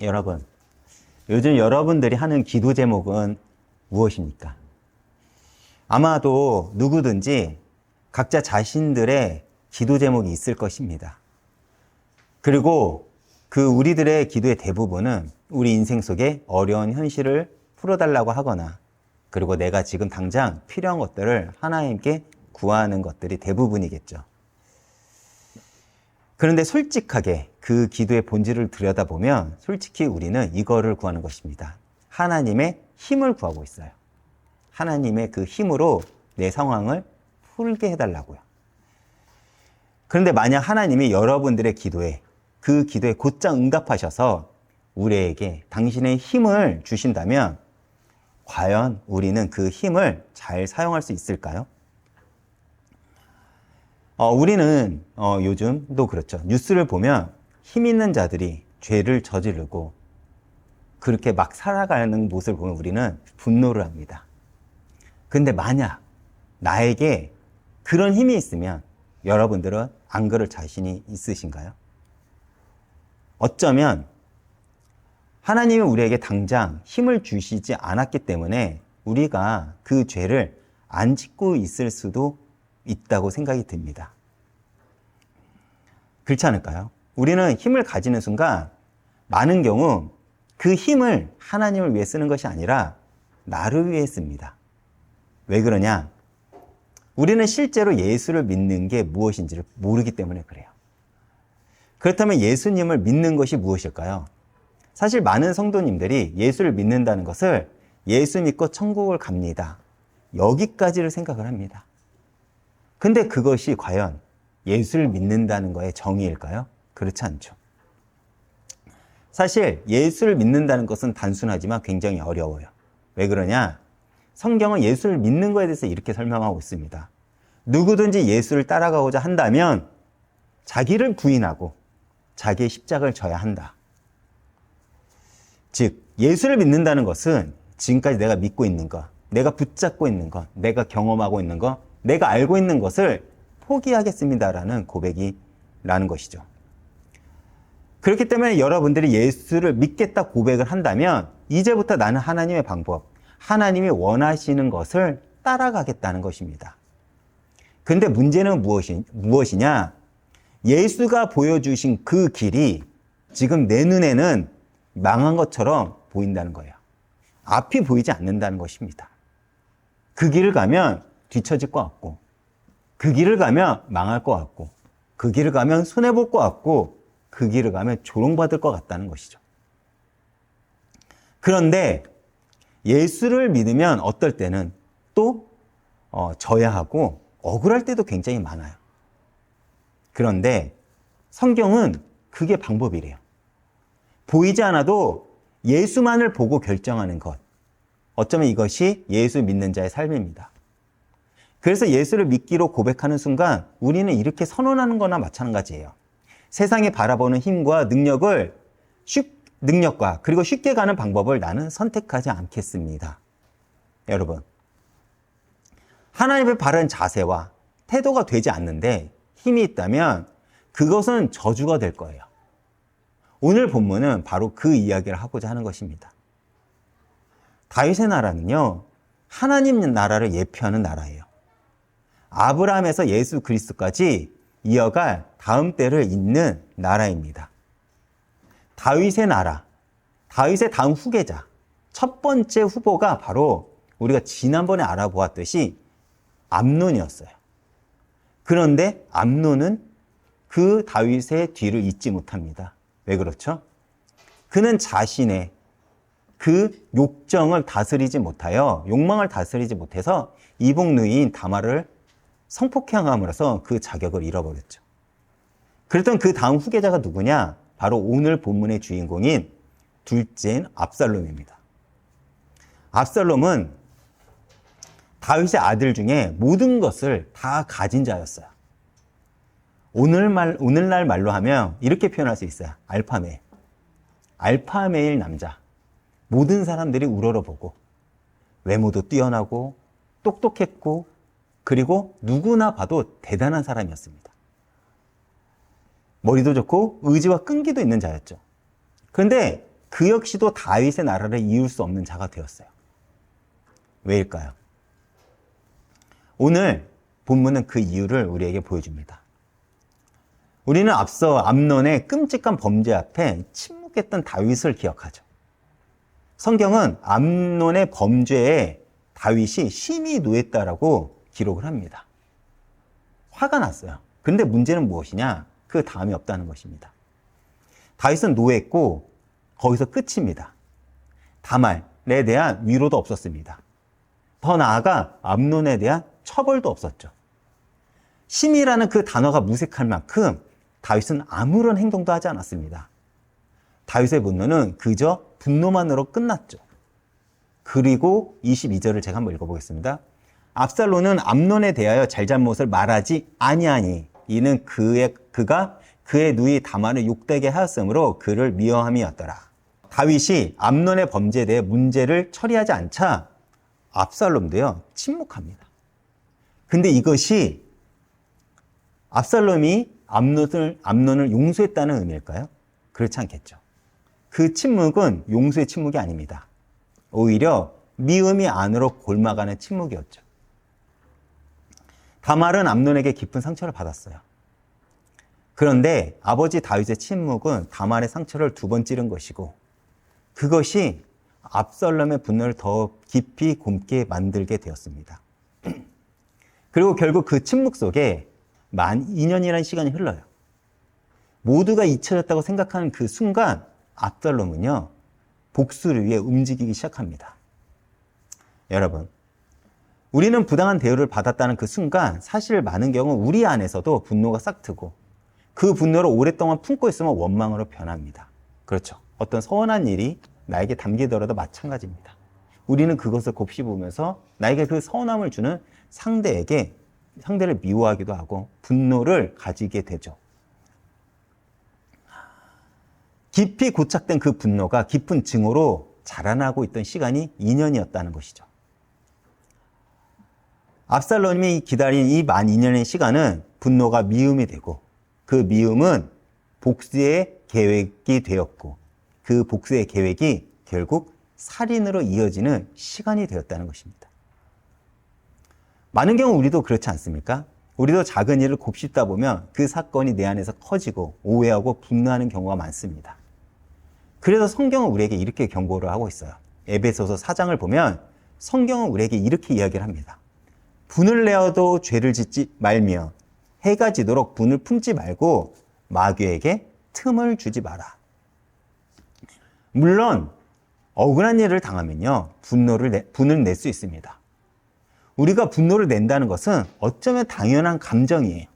여러분, 요즘 여러분들이 하는 기도 제목은 무엇입니까? 아마도 누구든지 각자 자신들의 기도 제목이 있을 것입니다. 그리고 그 우리들의 기도의 대부분은 우리 인생 속에 어려운 현실을 풀어달라고 하거나, 그리고 내가 지금 당장 필요한 것들을 하나님께 구하는 것들이 대부분이겠죠. 그런데 솔직하게 그 기도의 본질을 들여다보면 솔직히 우리는 이거를 구하는 것입니다. 하나님의 힘을 구하고 있어요. 하나님의 그 힘으로 내 상황을 풀게 해달라고요. 그런데 만약 하나님이 여러분들의 기도에, 그 기도에 곧장 응답하셔서 우리에게 당신의 힘을 주신다면 과연 우리는 그 힘을 잘 사용할 수 있을까요? 우리는 요즘도 그렇죠. 뉴스를 보면 힘 있는 자들이 죄를 저지르고 그렇게 막 살아가는 모습을 보면 우리는 분노를 합니다. 근데 만약 나에게 그런 힘이 있으면 여러분들은 안 그럴 자신이 있으신가요? 어쩌면 하나님이 우리에게 당장 힘을 주시지 않았기 때문에 우리가 그 죄를 안 짓고 있을 수도 있다고 생각이 듭니다. 그렇지 않을까요? 우리는 힘을 가지는 순간 많은 경우 그 힘을 하나님을 위해 쓰는 것이 아니라 나를 위해 씁니다. 왜 그러냐? 우리는 실제로 예수를 믿는 게 무엇인지를 모르기 때문에 그래요. 그렇다면 예수님을 믿는 것이 무엇일까요? 사실 많은 성도님들이 예수를 믿는다는 것을 예수 믿고 천국을 갑니다, 여기까지를 생각을 합니다. 근데 그것이 과연 예수를 믿는다는 거의 정의일까요? 그렇지 않죠. 사실 예수를 믿는다는 것은 단순하지만 굉장히 어려워요. 왜 그러냐? 성경은 예수를 믿는 것에 대해서 이렇게 설명하고 있습니다. 누구든지 예수를 따라가고자 한다면 자기를 부인하고 자기의 십자가를 져야 한다. 즉, 예수를 믿는다는 것은 지금까지 내가 믿고 있는 것, 내가 붙잡고 있는 것, 내가 경험하고 있는 것, 내가 알고 있는 것을 포기하겠습니다라는 고백이라는 것이죠. 그렇기 때문에 여러분들이 예수를 믿겠다 고백을 한다면 이제부터 나는 하나님의 방법, 하나님이 원하시는 것을 따라가겠다는 것입니다. 근데 문제는 무엇이냐? 예수가 보여주신 그 길이 지금 내 눈에는 망한 것처럼 보인다는 거예요. 앞이 보이지 않는다는 것입니다. 그 길을 가면 뒤처질 것 같고, 그 길을 가면 망할 것 같고, 그 길을 가면 손해볼 것 같고, 그 길을 가면 조롱받을 것 같다는 것이죠. 그런데 예수를 믿으면 어떨 때는 또 져야 하고 억울할 때도 굉장히 많아요. 그런데 성경은 그게 방법이래요. 보이지 않아도 예수만을 보고 결정하는 것. 어쩌면 이것이 예수 믿는 자의 삶입니다. 그래서 예수를 믿기로 고백하는 순간 우리는 이렇게 선언하는 거나 마찬가지예요. 세상이 바라보는 힘과 능력과 그리고 쉽게 가는 방법을 나는 선택하지 않겠습니다. 여러분, 하나님의 바른 자세와 태도가 되지 않는데 힘이 있다면 그것은 저주가 될 거예요. 오늘 본문은 바로 그 이야기를 하고자 하는 것입니다. 다윗의 나라는요, 하나님 나라를 예표하는 나라예요. 아브라함에서 예수 그리스도까지 이어갈 다음 때를 잇는 나라입니다. 다윗의 나라, 다윗의 다음 후계자, 첫 번째 후보가 바로 우리가 지난번에 알아보았듯이 암논이었어요. 그런데 암논은 그 다윗의 뒤를 잇지 못합니다. 왜 그렇죠? 그는 자신의 그 욕망을 다스리지 못해서 이복 누이인 다말을 성폭행함으로써 그 자격을 잃어버렸죠. 그랬던 그 다음 후계자가 누구냐? 바로 오늘 본문의 주인공인 둘째인 압살롬입니다. 압살롬은 다윗의 아들 중에 모든 것을 다 가진 자였어요. 오늘날 말로 하면 이렇게 표현할 수 있어요. 알파메일 남자. 모든 사람들이 우러러보고 외모도 뛰어나고 똑똑했고 그리고 누구나 봐도 대단한 사람이었습니다. 머리도 좋고 의지와 끈기도 있는 자였죠. 그런데 그 역시도 다윗의 나라를 이을 수 없는 자가 되었어요. 왜일까요? 오늘 본문은 그 이유를 우리에게 보여줍니다. 우리는 앞서 암논의 끔찍한 범죄 앞에 침묵했던 다윗을 기억하죠. 성경은 암논의 범죄에 다윗이 심히 노했다라고 기록을 합니다. 화가 났어요. 그런데 문제는 무엇이냐? 그 다음이 없다는 것입니다. 다윗은 노했고 거기서 끝입니다. 다말에 대한 위로도 없었습니다. 더 나아가 암논에 대한 처벌도 없었죠. 심이라는 그 단어가 무색할 만큼 다윗은 아무런 행동도 하지 않았습니다. 다윗의 분노는 그저 분노만으로 끝났죠. 그리고 22절을 제가 한번 읽어보겠습니다. 압살롬은 암논에 대하여 잘잘못을 말하지 아니하니 이는 그가 그의 누이 다말을 욕되게 하였으므로 그를 미워함이었더라. 다윗이 암논의 범죄에 대해 문제를 처리하지 않자 압살롬도요 침묵합니다. 근데 이것이 압살롬이 암논을 용서했다는 의미일까요? 그렇지 않겠죠. 그 침묵은 용서의 침묵이 아닙니다. 오히려 미움이 안으로 골마가는 침묵이었죠. 다말은 암논에게 깊은 상처를 받았어요. 그런데 아버지 다윗의 침묵은 다말의 상처를 2번 찌른 것이고 그것이 압살롬의 분노를 더 깊이 곪게 만들게 되었습니다. 그리고 결국 그 침묵 속에 만 2년이라는 시간이 흘러요. 모두가 잊혀졌다고 생각하는 그 순간 압살롬은요 복수를 위해 움직이기 시작합니다. 여러분, 우리는 부당한 대우를 받았다는 그 순간 사실 많은 경우 우리 안에서도 분노가 싹트고 그 분노를 오랫동안 품고 있으면 원망으로 변합니다. 그렇죠. 어떤 서운한 일이 나에게 담기더라도 마찬가지입니다. 우리는 그것을 곱씹으면서 나에게 그 서운함을 주는 상대를 미워하기도 하고 분노를 가지게 되죠. 깊이 고착된 그 분노가 깊은 증오로 자라나고 있던 시간이 2년이었다는 것이죠. 압살롬이 기다린 이 만 2년의 시간은 분노가 미움이 되고 그 미움은 복수의 계획이 되었고 그 복수의 계획이 결국 살인으로 이어지는 시간이 되었다는 것입니다. 많은 경우 우리도 그렇지 않습니까? 우리도 작은 일을 곱씹다 보면 그 사건이 내 안에서 커지고 오해하고 분노하는 경우가 많습니다. 그래서 성경은 우리에게 이렇게 경고를 하고 있어요. 에베소서 4장을 보면 성경은 우리에게 이렇게 이야기를 합니다. 분을 내어도 죄를 짓지 말며 해가 지도록 분을 품지 말고 마귀에게 틈을 주지 마라. 물론 억울한 일을 당하면요 분을 낼 수 있습니다. 우리가 분노를 낸다는 것은 어쩌면 당연한 감정이에요.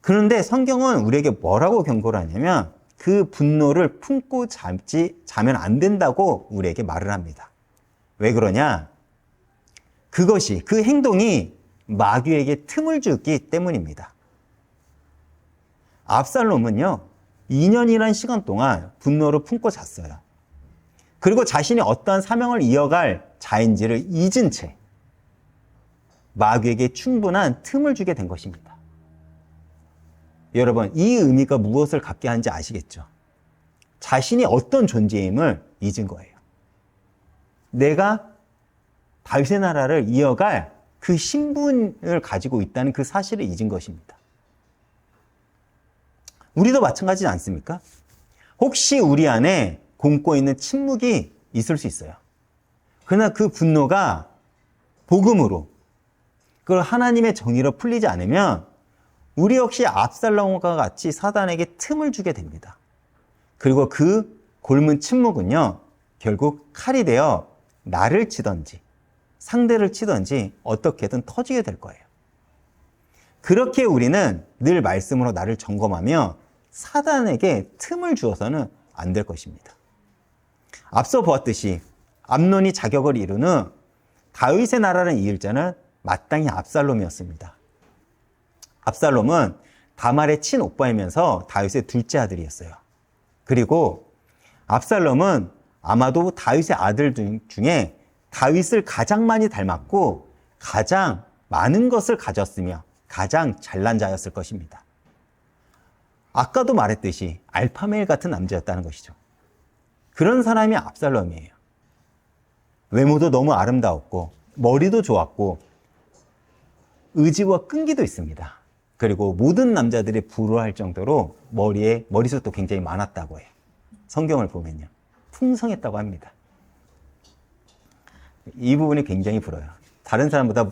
그런데 성경은 우리에게 뭐라고 경고를 하냐면 그 분노를 품고 자면 안 된다고 우리에게 말을 합니다. 왜 그러냐? 그 행동이 마귀에게 틈을 주기 때문입니다. 압살롬은요 2년이라는 시간 동안 분노를 품고 잤어요. 그리고 자신이 어떠한 사명을 이어갈 자인지를 잊은 채 마귀에게 충분한 틈을 주게 된 것입니다. 여러분, 이 의미가 무엇을 갖게 하는지 아시겠죠? 자신이 어떤 존재임을 잊은 거예요. 내가 다윗의 나라를 이어갈 그 신분을 가지고 있다는 그 사실을 잊은 것입니다. 우리도 마찬가지지 않습니까? 혹시 우리 안에 곪고 있는 침묵이 있을 수 있어요. 그러나 그 분노가 복음으로 그걸 하나님의 정의로 풀리지 않으면 우리 역시 압살롬과 같이 사단에게 틈을 주게 됩니다. 그리고 그 곪은 침묵은요 결국 칼이 되어 나를 치든지 상대를 치든지 어떻게든 터지게 될 거예요. 그렇게 우리는 늘 말씀으로 나를 점검하며 사단에게 틈을 주어서는 안 될 것입니다. 앞서 보았듯이 암논이 자격을 이룬 후 다윗의 나라를 이을 자는 마땅히 압살롬이었습니다. 압살롬은 다말의 친오빠이면서 다윗의 둘째 아들이었어요. 그리고 압살롬은 아마도 다윗의 아들 중에 다윗을 가장 많이 닮았고 가장 많은 것을 가졌으며 가장 잘난 자였을 것입니다. 아까도 말했듯이 알파메일 같은 남자였다는 것이죠. 그런 사람이 압살롬이에요. 외모도 너무 아름다웠고 머리도 좋았고 의지와 끈기도 있습니다. 그리고 모든 남자들이 부러워할 정도로 머리숱도 굉장히 많았다고 해요. 성경을 보면요. 풍성했다고 합니다. 이 부분이 굉장히 부러워요. 다른 사람보다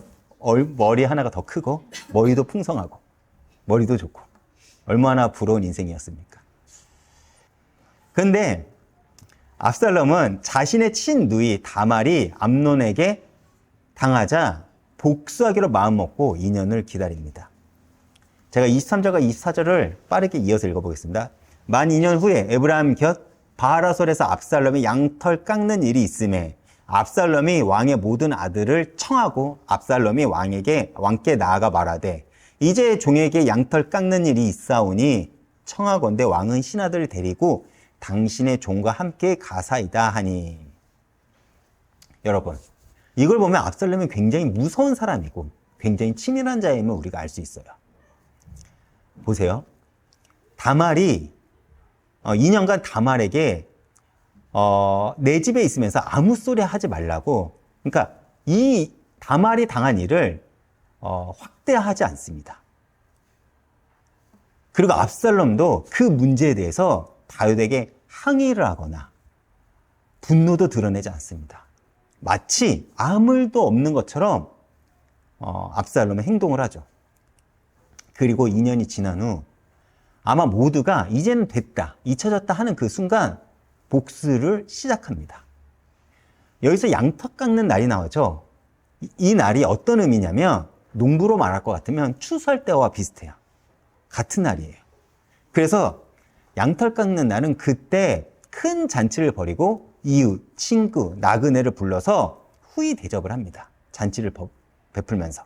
머리 하나가 더 크고 머리도 풍성하고 머리도 좋고 얼마나 부러운 인생이었습니까? 그런데 압살롬은 자신의 친누이 다말이 암논에게 당하자 복수하기로 마음먹고 2년을 기다립니다. 제가 23절과 24절을 빠르게 이어서 읽어보겠습니다. 만 2년 후에 에브라임 곁 바라솔에서 압살롬이 양털 깎는 일이 있음에 압살롬이 왕의 모든 아들을 청하고 압살롬이 왕께 나아가 말하되 이제 종에게 양털 깎는 일이 있사오니 청하건대 왕은 신하들을 데리고 당신의 종과 함께 가사이다 하니. 여러분, 이걸 보면 압살롬이 굉장히 무서운 사람이고 굉장히 치밀한 자임을 우리가 알 수 있어요. 보세요. 다말이 2년간 다말에게 내 집에 있으면서 아무 소리 하지 말라고, 그러니까 이 다말이 당한 일을 확대하지 않습니다. 그리고 압살롬도 그 문제에 대해서 다윗에게 항의를 하거나 분노도 드러내지 않습니다. 마치 아무 일도 없는 것처럼 압살롬은 행동을 하죠. 그리고 2년이 지난 후 아마 모두가 이제는 됐다, 잊혀졌다 하는 그 순간 복수를 시작합니다. 여기서 양털 깎는 날이 나오죠. 이 날이 어떤 의미냐면 농부로 말할 것 같으면 추수할 때와 비슷해요. 같은 날이에요. 그래서 양털 깎는 날은 그때 큰 잔치를 벌이고 이웃, 친구, 나그네를 불러서 후히 대접을 합니다. 잔치를 베풀면서.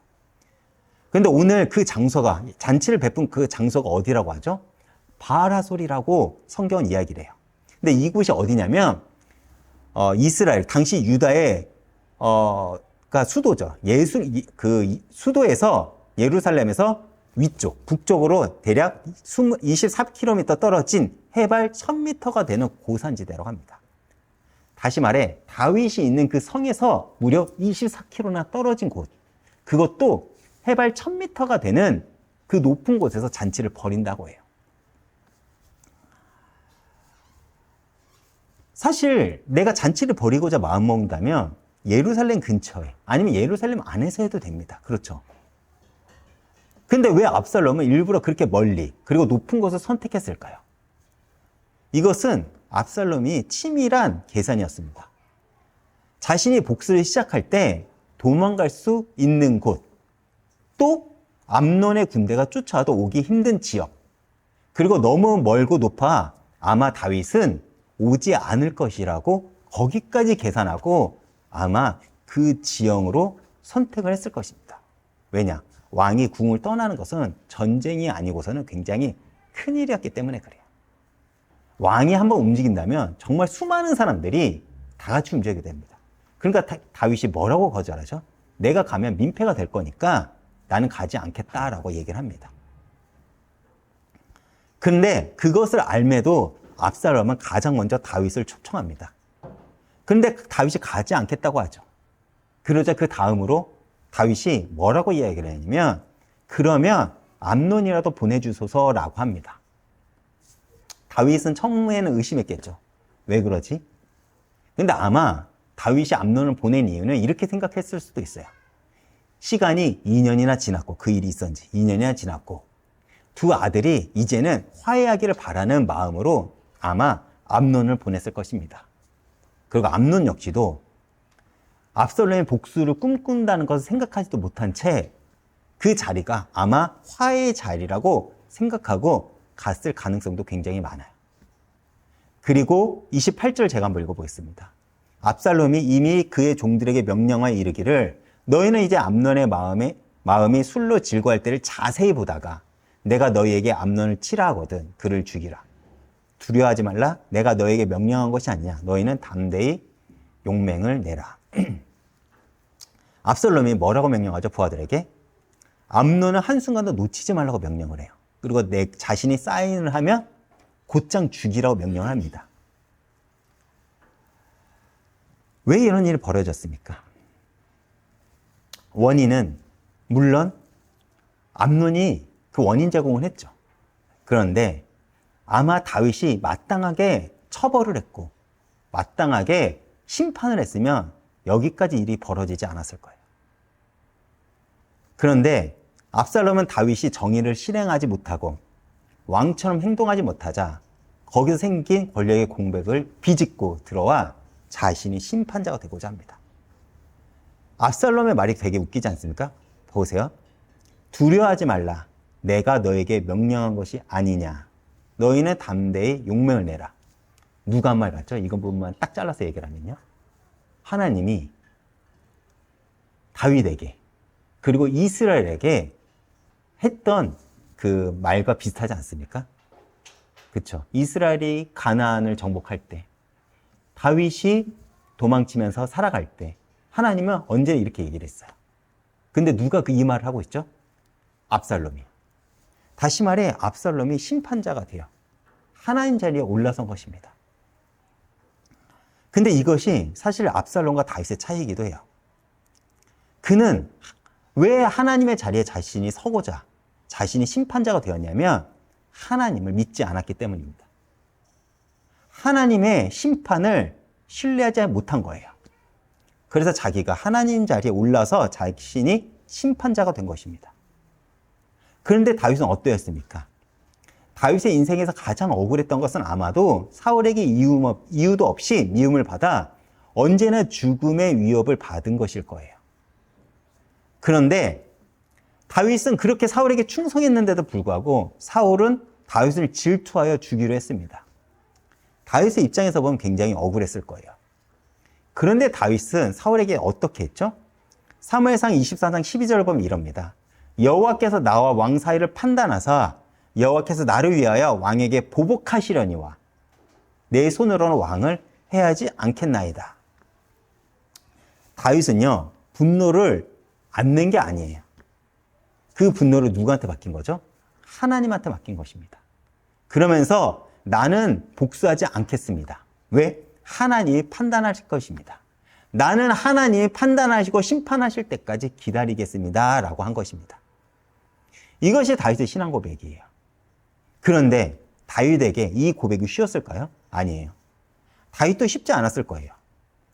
그런데 오늘 그 장소가, 잔치를 베푼 그 장소가 어디라고 하죠? 바라솔이라고 성경은 이야기를 해요. 근데 이곳이 어디냐면 이스라엘, 당시 유다의 수도죠. 그 수도에서 예루살렘에서 위쪽, 북쪽으로 대략 24km 떨어진 해발 1000m가 되는 고산지대라고 합니다. 다시 말해 다윗이 있는 그 성에서 무려 24km나 떨어진 곳, 그것도 해발 1000m가 되는 그 높은 곳에서 잔치를 벌인다고 해요. 사실 내가 잔치를 벌이고자 마음먹는다면 예루살렘 근처에 아니면 예루살렘 안에서 해도 됩니다. 그렇죠? 근데 왜 압살롬은 일부러 그렇게 멀리 그리고 높은 곳을 선택했을까요? 이것은 압살롬이 치밀한 계산이었습니다. 자신이 복수를 시작할 때 도망갈 수 있는 곳, 또 암논의 군대가 쫓아와도 오기 힘든 지역, 그리고 너무 멀고 높아 아마 다윗은 오지 않을 것이라고 거기까지 계산하고 아마 그 지형으로 선택을 했을 것입니다. 왜냐? 왕이 궁을 떠나는 것은 전쟁이 아니고서는 굉장히 큰일이었기 때문에 그래요. 왕이 한번 움직인다면 정말 수많은 사람들이 다 같이 움직이게 됩니다. 그러니까 다윗이 뭐라고 거절하죠? 내가 가면 민폐가 될 거니까 나는 가지 않겠다라고 얘기를 합니다. 근데 그것을 알매도 압살롬은 가장 먼저 다윗을 초청합니다. 그런데 다윗이 가지 않겠다고 하죠. 그러자 그 다음으로 다윗이 뭐라고 이야기를 했냐면 그러면 암논이라도 보내주소서라고 합니다. 다윗은 처음에는 의심했겠죠. 왜 그러지? 근데 아마 다윗이 암논을 보낸 이유는 이렇게 생각했을 수도 있어요. 시간이 2년이나 지났고 그 일이 있었는지 2년이나 지났고 두 아들이 이제는 화해하기를 바라는 마음으로 아마 암논을 보냈을 것입니다. 그리고 암논 역시도 압살롬의 복수를 꿈꾼다는 것을 생각하지도 못한 채 그 자리가 아마 화해의 자리라고 생각하고 갔을 가능성도 굉장히 많아요. 그리고 28절 제가 한번 읽어보겠습니다. 압살롬이 이미 그의 종들에게 명령하여 이르기를 너희는 이제 암논의 마음이 술로 질거할 때를 자세히 보다가 내가 너희에게 암논을 치라 하거든 그를 죽이라. 두려워하지 말라. 내가 너희에게 명령한 것이 아니냐. 너희는 담대히 용맹을 내라. 압살롬이 뭐라고 명령하죠? 부하들에게? 암논은 한순간도 놓치지 말라고 명령을 해요. 그리고 내 자신이 사인을 하면 곧장 죽이라고 명령을 합니다. 왜 이런 일이 벌어졌습니까? 원인은 물론 암논이 그 원인 제공을 했죠. 그런데 아마 다윗이 마땅하게 처벌을 했고 마땅하게 심판을 했으면 여기까지 일이 벌어지지 않았을 거예요. 그런데 압살롬은 다윗이 정의를 실행하지 못하고 왕처럼 행동하지 못하자 거기서 생긴 권력의 공백을 비집고 들어와 자신이 심판자가 되고자 합니다. 압살롬의 말이 되게 웃기지 않습니까? 보세요. 두려워하지 말라. 내가 너에게 명령한 것이 아니냐. 너희는 담대히 용맹을 내라. 누가 한 말 같죠? 이거 부분만 딱 잘라서 얘기를 하면요. 하나님이 다윗에게 그리고 이스라엘에게 했던 그 말과 비슷하지 않습니까? 그렇죠. 이스라엘이 가나안을 정복할 때 다윗이 도망치면서 살아갈 때 하나님은 언제 이렇게 얘기를 했어요. 근데 누가 그 이 말을 하고 있죠? 압살롬이. 다시 말해 압살롬이 심판자가 되어 하나님 자리에 올라선 것입니다. 근데 이것이 사실 압살롬과 다윗의 차이이기도 해요. 그는 왜 하나님의 자리에 자신이 서고자 자신이 심판자가 되었냐면 하나님을 믿지 않았기 때문입니다. 하나님의 심판을 신뢰하지 못한 거예요. 그래서 자기가 하나님 자리에 올라서 자신이 심판자가 된 것입니다. 그런데 다윗은 어떠했습니까? 다윗의 인생에서 가장 억울했던 것은 아마도 사울에게 이유도 없이 미움을 받아 언제나 죽음의 위협을 받은 것일 거예요. 그런데 다윗은 그렇게 사울에게 충성했는데도 불구하고 사울은 다윗을 질투하여 죽이려 했습니다. 다윗의 입장에서 보면 굉장히 억울했을 거예요. 그런데 다윗은 사울에게 어떻게 했죠? 사무엘상 24장 12절을 보면 이럽니다. 여호와께서 나와 왕 사이를 판단하사 여호와께서 나를 위하여 왕에게 보복하시려니와 내 손으로는 왕을 해하지 않겠나이다. 다윗은요, 분노를 안 낸 게 아니에요. 그 분노를 누구한테 맡긴 거죠? 하나님한테 맡긴 것입니다. 그러면서 나는 복수하지 않겠습니다. 왜? 하나님이 판단하실 것입니다. 나는 하나님이 판단하시고 심판하실 때까지 기다리겠습니다. 라고 한 것입니다. 이것이 다윗의 신앙 고백이에요. 그런데 다윗에게 이 고백이 쉬웠을까요? 아니에요. 다윗도 쉽지 않았을 거예요.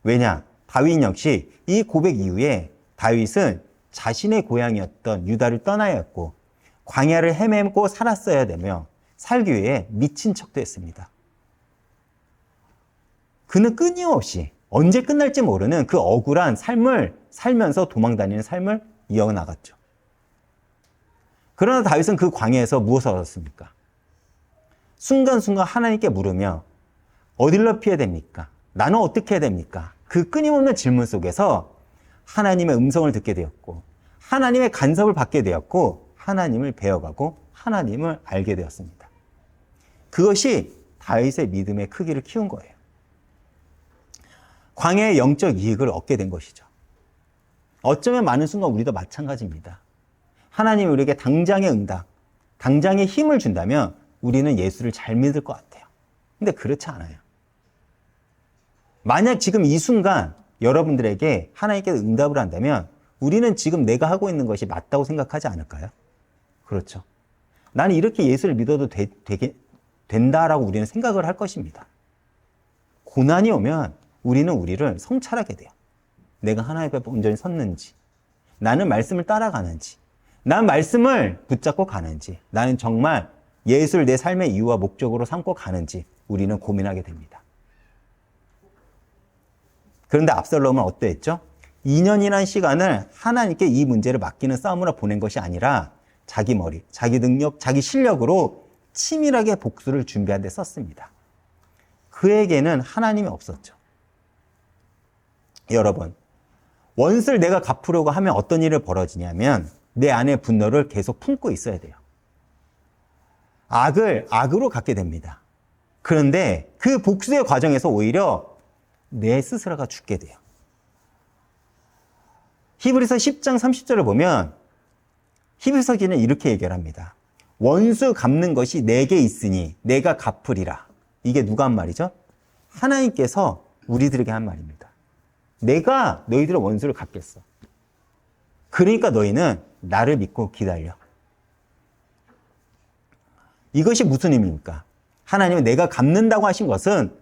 왜냐? 다윗 역시 이 고백 이후에 다윗은 자신의 고향이었던 유다를 떠나야 했고 광야를 헤매고 살았어야 되며 살기 위해 미친 척도 했습니다. 그는 끊임없이 언제 끝날지 모르는 그 억울한 삶을 살면서 도망다니는 삶을 이어나갔죠. 그러나 다윗은 그 광야에서 무엇을 얻었습니까? 순간순간 하나님께 물으며 어디로 피해야 됩니까? 나는 어떻게 해야 됩니까? 그 끊임없는 질문 속에서 하나님의 음성을 듣게 되었고 하나님의 간섭을 받게 되었고 하나님을 배워가고 하나님을 알게 되었습니다. 그것이 다윗의 믿음의 크기를 키운 거예요. 광야의 영적 이익을 얻게 된 것이죠. 어쩌면 많은 순간 우리도 마찬가지입니다. 하나님이 우리에게 당장의 응답, 당장의 힘을 준다면 우리는 예수를 잘 믿을 것 같아요. 근데 그렇지 않아요. 만약 지금 이 순간 여러분들에게 하나님께서 응답을 한다면 우리는 지금 내가 하고 있는 것이 맞다고 생각하지 않을까요? 그렇죠. 나는 이렇게 예수를 믿어도 된다라고 우리는 생각을 할 것입니다. 고난이 오면 우리는 우리를 성찰하게 돼요. 내가 하나님 앞에 온전히 섰는지, 나는 말씀을 따라가는지, 난 말씀을 붙잡고 가는지, 나는 정말 예수를 내 삶의 이유와 목적으로 삼고 가는지 우리는 고민하게 됩니다. 그런데 압살롬은 어떠했죠? 2년이라는 시간을 하나님께 이 문제를 맡기는 싸움으로 보낸 것이 아니라 자기 머리, 자기 능력, 자기 실력으로 치밀하게 복수를 준비한 데 썼습니다. 그에게는 하나님이 없었죠. 여러분, 원수를 내가 갚으려고 하면 어떤 일이 벌어지냐면 내 안에 분노를 계속 품고 있어야 돼요. 악을 악으로 갚게 됩니다. 그런데 그 복수의 과정에서 오히려 내 스스로가 죽게 돼요. 히브리서 10장 30절을 보면 히브리서 기는 이렇게 얘기를 합니다. 원수 갚는 것이 내게 있으니 내가 갚으리라. 이게 누가 한 말이죠? 하나님께서 우리들에게 한 말입니다. 내가 너희들의 원수를 갚겠어. 그러니까 너희는 나를 믿고 기다려. 이것이 무슨 의미입니까? 하나님은 내가 갚는다고 하신 것은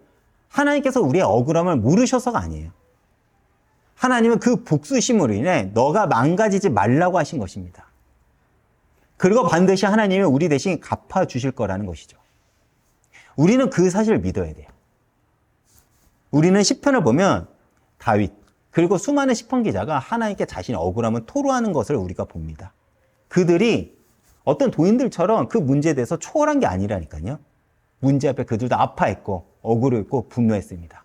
하나님께서 우리의 억울함을 모르셔서가 아니에요. 하나님은 그 복수심으로 인해 너가 망가지지 말라고 하신 것입니다. 그리고 반드시 하나님이 우리 대신 갚아주실 거라는 것이죠. 우리는 그 사실을 믿어야 돼요. 우리는 시편을 보면 다윗 그리고 수많은 시편 기자가 하나님께 자신의 억울함을 토로하는 것을 우리가 봅니다. 그들이 어떤 도인들처럼 그 문제에 대해서 초월한 게 아니라니까요. 문제 앞에 그들도 아파했고 억울했고 분노했습니다.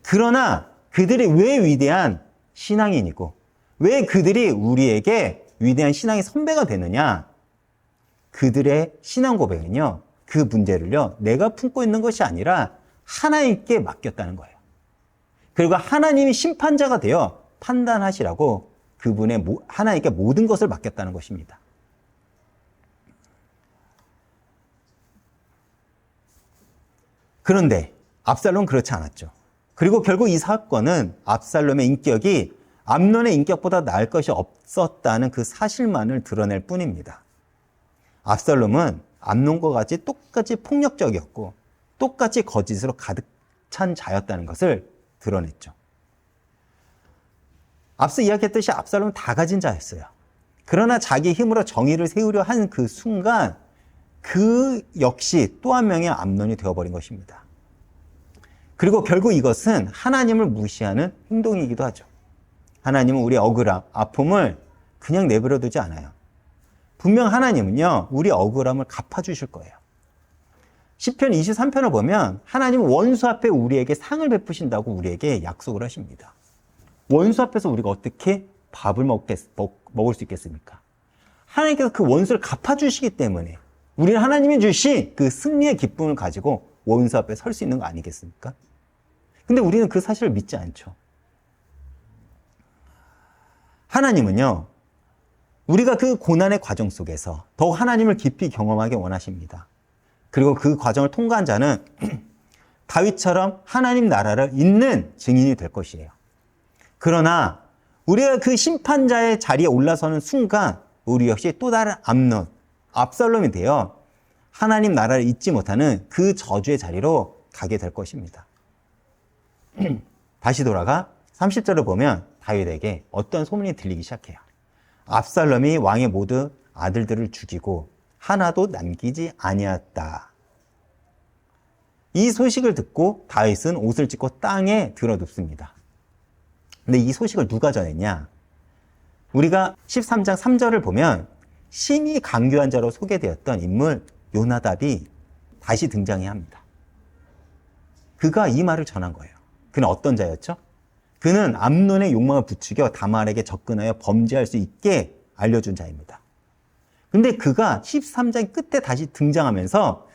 그러나 그들이 왜 위대한 신앙인이고 왜 그들이 우리에게 위대한 신앙의 선배가 되느냐? 그들의 신앙 고백은요. 그 문제를요. 내가 품고 있는 것이 아니라 하나님께 맡겼다는 거예요. 그리고 하나님이 심판자가 되어 판단하시라고 그분의 하나님께 모든 것을 맡겼다는 것입니다. 그런데 압살롬은 그렇지 않았죠. 그리고 결국 이 사건은 압살롬의 인격이 암논의 인격보다 나을 것이 없었다는 그 사실만을 드러낼 뿐입니다. 압살롬은 암논과 같이 똑같이 폭력적이었고 똑같이 거짓으로 가득 찬 자였다는 것을 드러냈죠. 앞서 이야기했듯이 압살롬은 다 가진 자였어요. 그러나 자기 힘으로 정의를 세우려 한 그 순간 그 역시 또 한 명의 암논이 되어버린 것입니다. 그리고 결국 이것은 하나님을 무시하는 행동이기도 하죠. 하나님은 우리의 억울함, 아픔을 그냥 내버려 두지 않아요. 분명 하나님은요, 우리 억울함을 갚아주실 거예요. 시편 23편을 보면 하나님은 원수 앞에 우리에게 상을 베푸신다고 우리에게 약속을 하십니다. 원수 앞에서 우리가 어떻게 밥을 먹을 수 있겠습니까? 하나님께서 그 원수를 갚아주시기 때문에 우리는 하나님이 주신 그 승리의 기쁨을 가지고 원수 앞에 설 수 있는 거 아니겠습니까? 근데 우리는 그 사실을 믿지 않죠. 하나님은요, 우리가 그 고난의 과정 속에서 더욱 하나님을 깊이 경험하게 원하십니다. 그리고 그 과정을 통과한 자는 다윗처럼 하나님 나라를 잇는 증인이 될 것이에요. 그러나 우리가 그 심판자의 자리에 올라서는 순간 우리 역시 또 다른 암논, 압살롬이 되어 하나님 나라를 잇지 못하는 그 저주의 자리로 가게 될 것입니다. 다시 돌아가 30절을 보면 다윗에게 어떤 소문이 들리기 시작해요. 압살롬이 왕의 모든 아들들을 죽이고 하나도 남기지 아니하였다. 이 소식을 듣고 다윗은 옷을 찢고 땅에 들어눕습니다. 근데 이 소식을 누가 전했냐? 우리가 13장 3절을 보면 심히 강교한 자로 소개되었던 인물 요나답이 다시 등장해야 합니다. 그가 이 말을 전한 거예요. 그는 어떤 자였죠? 그는 암논의 욕망을 부추겨 다말에게 접근하여 범죄할 수 있게 알려준 자입니다. 근데 그가 13장 끝에 다시 등장하면서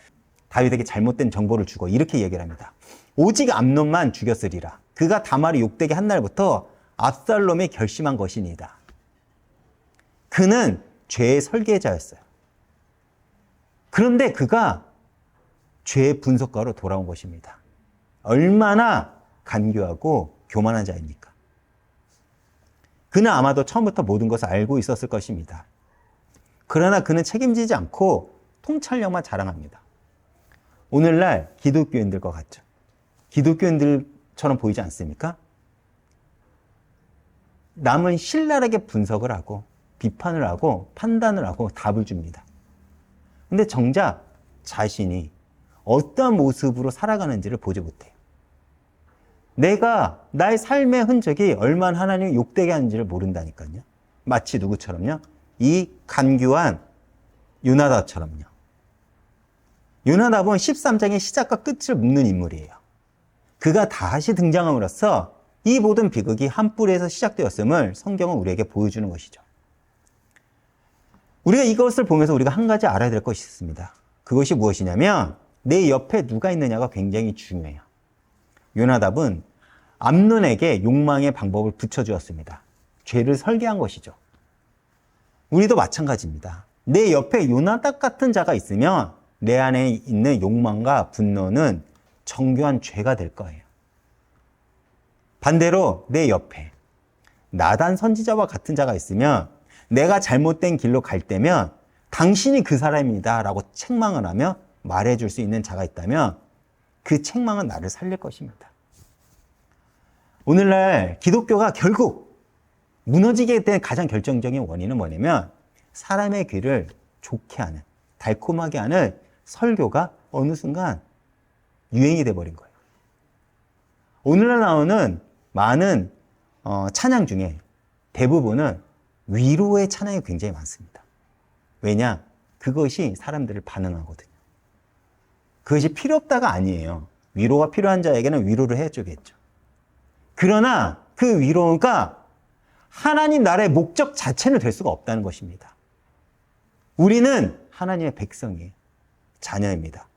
다윗에게 잘못된 정보를 주고 이렇게 얘기를 합니다. 오직 암논만 죽였으리라. 그가 다말이 욕되게 한 날부터 압살롬이 결심한 것이니이다. 그는 죄의 설계자였어요. 그런데 그가 죄의 분석가로 돌아온 것입니다. 얼마나 간교하고 교만한 자입니까? 그는 아마도 처음부터 모든 것을 알고 있었을 것입니다. 그러나 그는 책임지지 않고 통찰력만 자랑합니다. 오늘날 기독교인들과 같죠. 기독교인들처럼 보이지 않습니까? 남은 신랄하게 분석을 하고 비판을 하고 판단을 하고 답을 줍니다. 근데 정작 자신이 어떠한 모습으로 살아가는지를 보지 못해요. 내가 나의 삶의 흔적이 얼마나 하나님을 욕되게 하는지를 모른다니까요. 마치 누구처럼요? 이 간교한 요나답처럼요. 요나답은 13장의 시작과 끝을 묶는 인물이에요. 그가 다시 등장함으로써 이 모든 비극이 한 뿌리에서 시작되었음을 성경은 우리에게 보여주는 것이죠. 우리가 이것을 보면서 우리가 한 가지 알아야 될 것이 있습니다. 그것이 무엇이냐면 내 옆에 누가 있느냐가 굉장히 중요해요. 요나답은 암논에게 욕망의 방법을 붙여주었습니다. 죄를 설계한 것이죠. 우리도 마찬가지입니다. 내 옆에 요나답 같은 자가 있으면 내 안에 있는 욕망과 분노는 정교한 죄가 될 거예요. 반대로 내 옆에 나단 선지자와 같은 자가 있으면 내가 잘못된 길로 갈 때면 당신이 그 사람이다 라고 책망을 하며 말해줄 수 있는 자가 있다면 그 책망은 나를 살릴 것입니다. 오늘날 기독교가 결국 무너지게 된 가장 결정적인 원인은 뭐냐면 사람의 귀를 좋게 하는, 달콤하게 하는 설교가 어느 순간 유행이 돼버린 거예요. 오늘날 나오는 많은 찬양 중에 대부분은 위로의 찬양이 굉장히 많습니다. 왜냐? 그것이 사람들을 반응하거든요. 그것이 필요 없다가 아니에요. 위로가 필요한 자에게는 위로를 해주겠죠. 그러나 그 위로가 하나님 나라의 목적 자체는 될 수가 없다는 것입니다. 우리는 하나님의 백성이에요. 자녀입니다.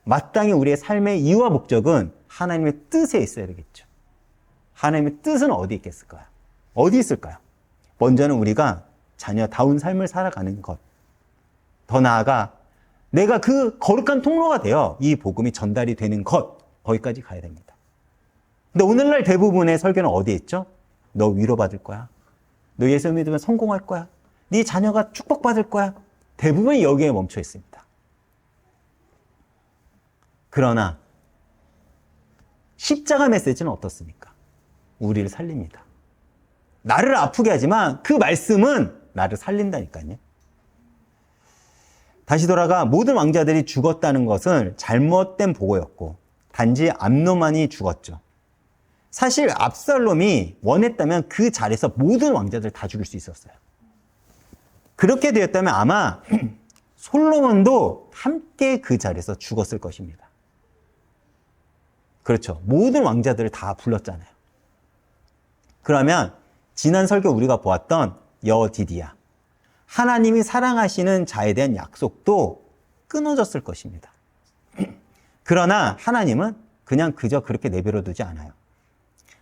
마땅히 우리의 삶의 이유와 목적은 하나님의 뜻에 있어야 되겠죠. 하나님의 뜻은 어디 있겠을까요? 어디 있을까요? 먼저는 우리가 자녀다운 삶을 살아가는 것. 더 나아가 내가 그 거룩한 통로가 되어 이 복음이 전달이 되는 것. 거기까지 가야 됩니다. 근데 오늘날 대부분의 설교는 어디에 있죠? 너 위로받을 거야. 너 예수 믿으면 성공할 거야. 네 자녀가 축복받을 거야. 대부분이 여기에 멈춰 있습니다. 그러나 십자가 메시지는 어떻습니까? 우리를 살립니다. 나를 아프게 하지만 그 말씀은 나를 살린다니까요. 다시 돌아가 모든 왕자들이 죽었다는 것은 잘못된 보고였고 단지 암논만이 죽었죠. 사실 압살롬이 원했다면 그 자리에서 모든 왕자들 다 죽일 수 있었어요. 그렇게 되었다면 아마 솔로몬도 함께 그 자리에서 죽었을 것입니다. 그렇죠. 모든 왕자들을 다 불렀잖아요. 그러면 지난 설교 우리가 보았던 여디디야, 하나님이 사랑하시는 자에 대한 약속도 끊어졌을 것입니다. 그러나 하나님은 그냥 그저 그렇게 내버려 두지 않아요.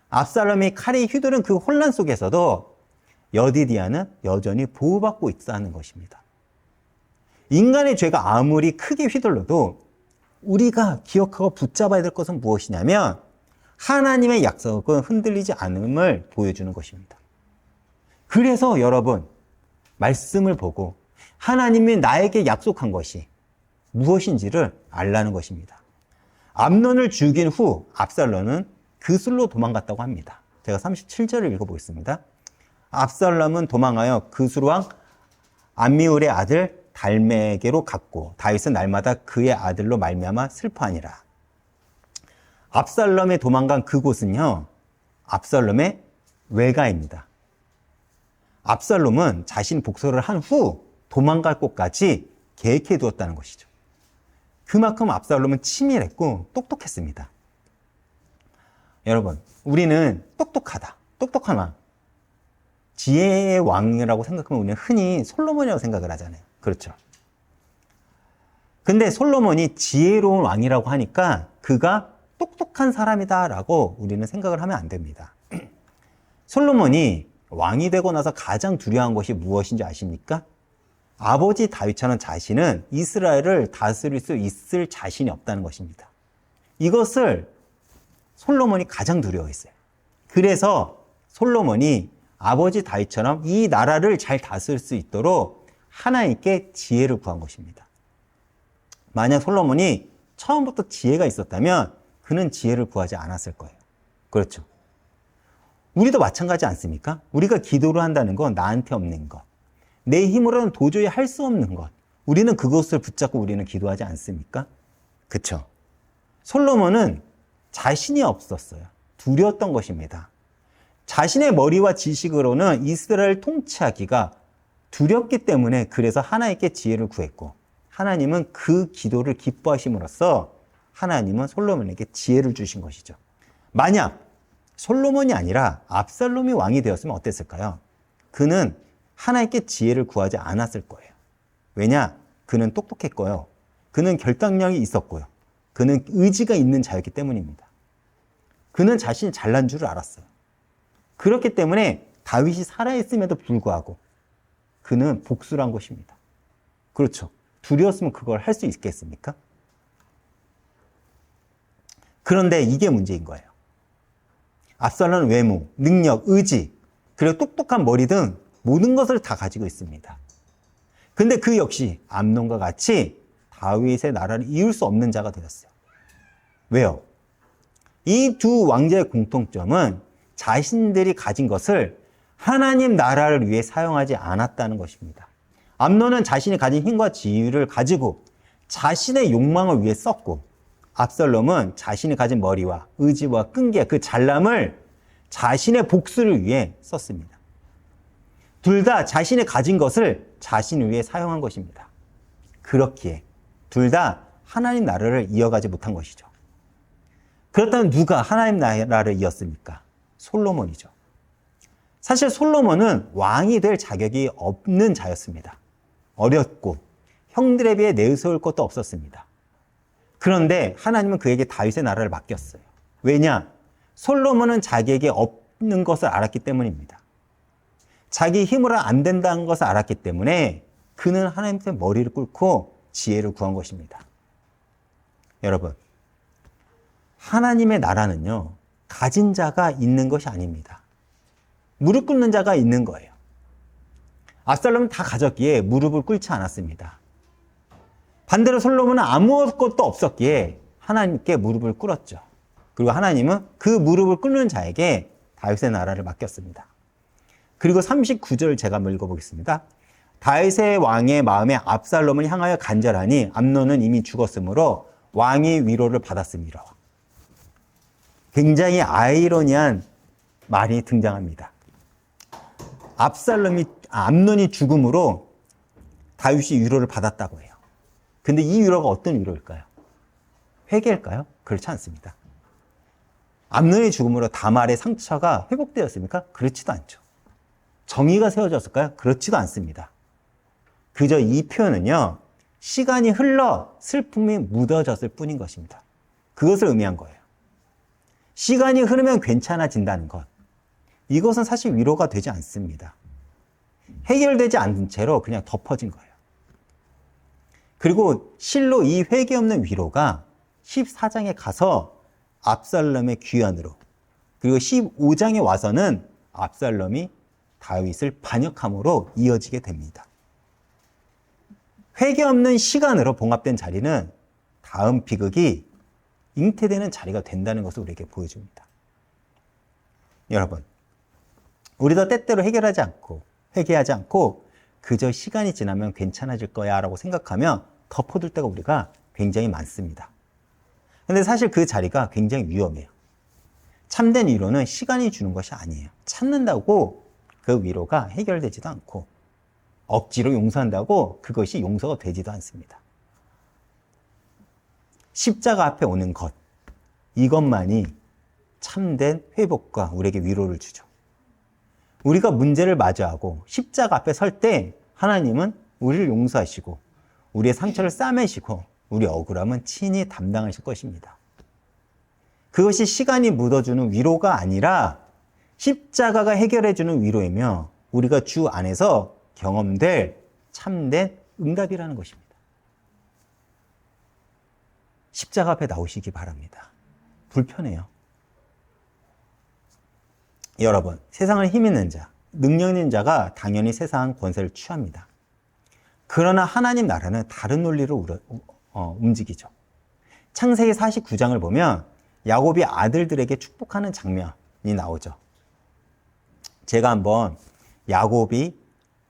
압살롬이 칼에 휘두른 그 혼란 속에서도 여디디야는 여전히 보호받고 있다는 것입니다. 인간의 죄가 아무리 크게 휘둘러도 우리가 기억하고 붙잡아야 될 것은 무엇이냐면 하나님의 약속은 흔들리지 않음을 보여주는 것입니다. 그래서 여러분, 말씀을 보고 하나님이 나에게 약속한 것이 무엇인지를 알라는 것입니다. 암논을 죽인 후 압살롬은 그술로 도망갔다고 합니다. 제가 37절을 읽어보겠습니다. 압살롬은 도망하여 그술 왕 암미울의 아들 달메게로 갔고 다윗은 날마다 그의 아들로 말미암아 슬퍼하니라. 압살롬이 도망간 그곳은요, 압살롬의 외가입니다. 압살롬은 자신 복수를 한 후 도망갈 곳까지 계획해 두었다는 것이죠. 그만큼 압살롬은 치밀했고 똑똑했습니다. 여러분, 우리는 똑똑하다, 똑똑한 왕, 지혜의 왕이라고 생각하면 우리는 흔히 솔로몬이라고 생각을 하잖아요. 그렇죠. 근데 솔로몬이 지혜로운 왕이라고 하니까 그가 똑똑한 사람이다라고 우리는 생각을 하면 안 됩니다. 솔로몬이 왕이 되고 나서 가장 두려워한 것이 무엇인지 아십니까? 아버지 다윗처럼 자신은 이스라엘을 다스릴 수 있을 자신이 없다는 것입니다. 이것을 솔로몬이 가장 두려워했어요. 그래서 솔로몬이 아버지 다윗처럼 이 나라를 잘 다스릴 수 있도록 하나님께 지혜를 구한 것입니다. 만약 솔로몬이 처음부터 지혜가 있었다면 그는 지혜를 구하지 않았을 거예요. 그렇죠. 우리도 마찬가지 않습니까? 우리가 기도를 한다는 건 나한테 없는 것, 내 힘으로는 도저히 할 수 없는 것, 우리는 그것을 붙잡고 우리는 기도하지 않습니까? 그렇죠. 솔로몬은 자신이 없었어요. 두려웠던 것입니다. 자신의 머리와 지식으로는 이스라엘을 통치하기가 두렵기 때문에 그래서 하나님께 지혜를 구했고 하나님은 그 기도를 기뻐하심으로써 하나님은 솔로몬에게 지혜를 주신 것이죠. 만약 솔로몬이 아니라 압살롬이 왕이 되었으면 어땠을까요? 그는 하나님께 지혜를 구하지 않았을 거예요. 왜냐? 그는 똑똑했고요. 그는 결단력이 있었고요. 그는 의지가 있는 자였기 때문입니다. 그는 자신이 잘난 줄을 알았어요. 그렇기 때문에 다윗이 살아있음에도 불구하고 그는 복수를 한 것입니다. 그렇죠. 두려웠으면 그걸 할 수 있겠습니까? 그런데 이게 문제인 거예요. 압살롬은 외모, 능력, 의지, 그리고 똑똑한 머리 등 모든 것을 다 가지고 있습니다. 근데 그 역시 암논과 같이 다윗의 나라를 이을 수 없는 자가 되었어요. 왜요? 이 두 왕자의 공통점은 자신들이 가진 것을 하나님 나라를 위해 사용하지 않았다는 것입니다. 암논은 자신이 가진 힘과 지위를 가지고 자신의 욕망을 위해 썼고, 압살롬은 자신이 가진 머리와 의지와 끈기와 그 잘남을 자신의 복수를 위해 썼습니다. 둘 다 자신이 가진 것을 자신을 위해 사용한 것입니다. 그렇기에 둘 다 하나님 나라를 이어가지 못한 것이죠. 그렇다면 누가 하나님 나라를 이었습니까? 솔로몬이죠. 사실 솔로몬은 왕이 될 자격이 없는 자였습니다. 어렸고 형들에 비해 내세울 것도 없었습니다. 그런데 하나님은 그에게 다윗의 나라를 맡겼어요. 왜냐? 솔로몬은 자기에게 없는 것을 알았기 때문입니다. 자기 힘으로 안 된다는 것을 알았기 때문에 그는 하나님께 머리를 꿇고 지혜를 구한 것입니다. 여러분, 하나님의 나라는요, 가진 자가 있는 것이 아닙니다. 무릎 꿇는 자가 있는 거예요. 압살롬은 다 가졌기에 무릎을 꿇지 않았습니다. 반대로 솔로몬은 아무것도 없었기에 하나님께 무릎을 꿇었죠. 그리고 하나님은 그 무릎을 꿇는 자에게 다윗의 나라를 맡겼습니다. 그리고 39절 제가 한번 읽어보겠습니다. 다윗의 왕의 마음에 압살롬을 향하여 간절하니 암논은 이미 죽었으므로 왕이 위로를 받았습니다. 굉장히 아이러니한 말이 등장합니다. 암논이 죽음으로 다윗이 위로를 받았다고 해요. 근데 이 위로가 어떤 위로일까요? 회개일까요? 그렇지 않습니다. 암논의 죽음으로 다말의 상처가 회복되었습니까? 그렇지도 않죠. 정의가 세워졌을까요? 그렇지도 않습니다. 그저 이 표현은요, 시간이 흘러 슬픔이 묻어졌을 뿐인 것입니다. 그것을 의미한 거예요. 시간이 흐르면 괜찮아진다는 것. 이것은 사실 위로가 되지 않습니다. 해결되지 않은 채로 그냥 덮어진 거예요. 그리고 실로 이 회개 없는 위로가 14장에 가서 압살롬의 귀환으로, 그리고 15장에 와서는 압살롬이 다윗을 반역함으로 이어지게 됩니다. 회개 없는 시간으로 봉합된 자리는 다음 비극이 잉태되는 자리가 된다는 것을 우리에게 보여줍니다. 여러분, 우리도 때때로 해결하지 않고 회개하지 않고 그저 시간이 지나면 괜찮아질 거야 라고 생각하며 덮어둘 때가 우리가 굉장히 많습니다. 근데 사실 그 자리가 굉장히 위험해요. 참된 위로는 시간이 주는 것이 아니에요. 참는다고 그 위로가 해결되지도 않고 억지로 용서한다고 그것이 용서가 되지도 않습니다. 십자가 앞에 오는 것, 이것만이 참된 회복과 우리에게 위로를 주죠. 우리가 문제를 마주하고 십자가 앞에 설 때 하나님은 우리를 용서하시고 우리의 상처를 싸매시고 우리 억울함은 친히 담당하실 것입니다. 그것이 시간이 묻어주는 위로가 아니라 십자가가 해결해주는 위로이며 우리가 주 안에서 경험될 참된 응답이라는 것입니다. 십자가 앞에 나오시기 바랍니다. 불편해요. 여러분, 세상을 힘 있는 자, 능력 있는 자가 당연히 세상 권세를 취합니다. 그러나 하나님 나라는 다른 논리로 움직이죠. 창세기 49장을 보면 야곱이 아들들에게 축복하는 장면이 나오죠. 제가 한번 야곱이